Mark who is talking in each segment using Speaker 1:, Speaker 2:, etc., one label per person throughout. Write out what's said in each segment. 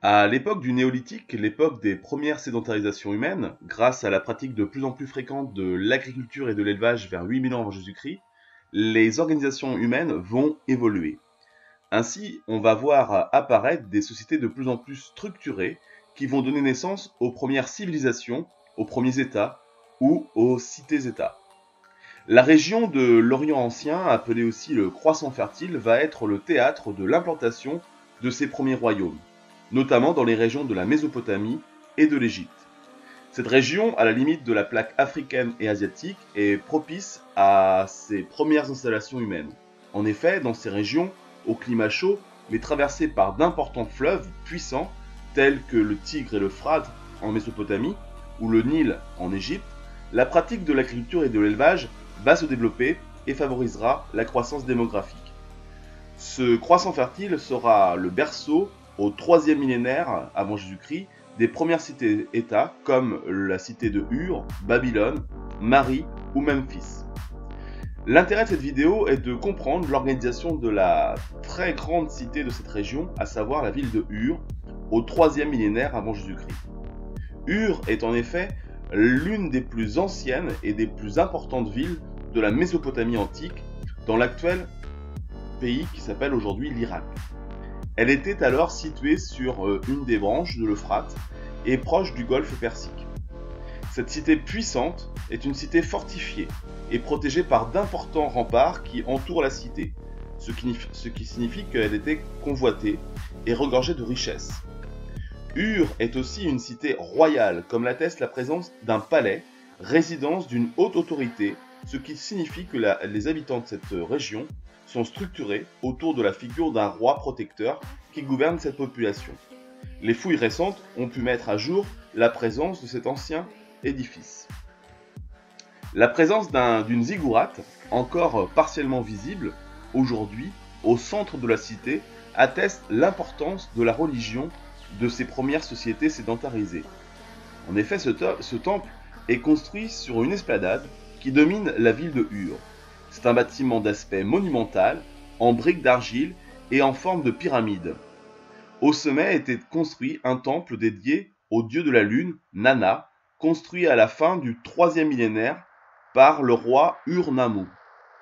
Speaker 1: À l'époque du néolithique, l'époque des premières sédentarisations humaines, grâce à la pratique de plus en plus fréquente de l'agriculture et de l'élevage vers 8000 ans avant Jésus-Christ, les organisations humaines vont évoluer. Ainsi, on va voir apparaître des sociétés de plus en plus structurées qui vont donner naissance aux premières civilisations, aux premiers États ou aux cités-États. La région de l'Orient ancien, appelée aussi le Croissant fertile, va être le théâtre de l'implantation de ces premiers royaumes, notamment dans les régions de la Mésopotamie et de l'Égypte. Cette région, à la limite de la plaque africaine et asiatique, est propice à ces premières installations humaines. En effet, dans ces régions, au climat chaud, mais traversées par d'importants fleuves puissants, tels que le Tigre et l'Euphrate en Mésopotamie, ou le Nil en Égypte, la pratique de l'agriculture et de l'élevage va se développer et favorisera la croissance démographique. Ce croissant fertile sera le berceau au 3e millénaire avant Jésus-Christ des premières cités-États comme la cité de Ur, Babylone, Mari ou Memphis. L'intérêt de cette vidéo est de comprendre l'organisation de la très grande cité de cette région, à savoir la ville de Ur, au 3e millénaire avant Jésus-Christ. Ur est en effet l'une des plus anciennes et des plus importantes villes de la Mésopotamie antique, dans l'actuel pays qui s'appelle aujourd'hui l'Irak. Elle était alors située sur une des branches de l'Euphrate et proche du golfe Persique. Cette cité puissante est une cité fortifiée et protégée par d'importants remparts qui entourent la cité, ce qui signifie qu'elle était convoitée et regorgeait de richesses. Ur est aussi une cité royale, comme l'atteste la présence d'un palais, résidence d'une haute autorité, ce qui signifie que les habitants de cette région sont structurés autour de la figure d'un roi protecteur qui gouverne cette population. Les fouilles récentes ont pu mettre à jour la présence de cet ancien édifice. La présence d'une ziggourate, encore partiellement visible aujourd'hui au centre de la cité, atteste l'importance de la religion de ces premières sociétés sédentarisées. En effet, ce temple est construit sur une esplanade qui domine la ville de Ur. C'est un bâtiment d'aspect monumental, en briques d'argile et en forme de pyramide. Au sommet était construit un temple dédié au dieu de la lune, Nana, construit à la fin du 3e millénaire par le roi Ur-Nammu.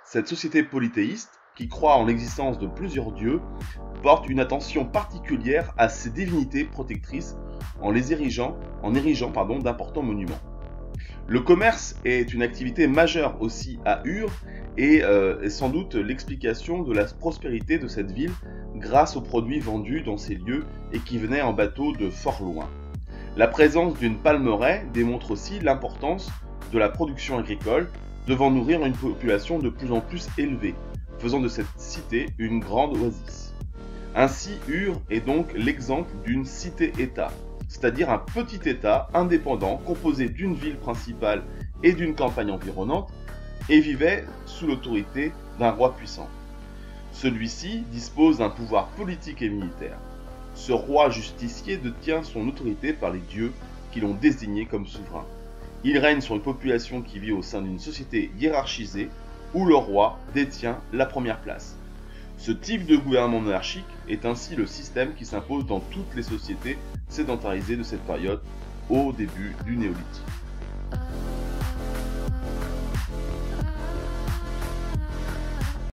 Speaker 1: Cette société polythéiste, qui croit en l'existence de plusieurs dieux, porte une attention particulière à ces divinités protectrices en érigeant d'importants monuments. Le commerce est une activité majeure aussi à Ur et est sans doute l'explication de la prospérité de cette ville grâce aux produits vendus dans ces lieux et qui venaient en bateau de fort loin. La présence d'une palmeraie démontre aussi l'importance de la production agricole devant nourrir une population de plus en plus élevée, faisant de cette cité une grande oasis. Ainsi, Ur est donc l'exemple d'une cité-État, c'est-à-dire un petit État indépendant composé d'une ville principale et d'une campagne environnante, et vivait sous l'autorité d'un roi puissant. Celui-ci dispose d'un pouvoir politique et militaire. Ce roi justicier détient son autorité par les dieux qui l'ont désigné comme souverain. Il règne sur une population qui vit au sein d'une société hiérarchisée où le roi détient la première place. Ce type de gouvernement monarchique est ainsi le système qui s'impose dans toutes les sociétés sédentarisées de cette période au début du néolithique.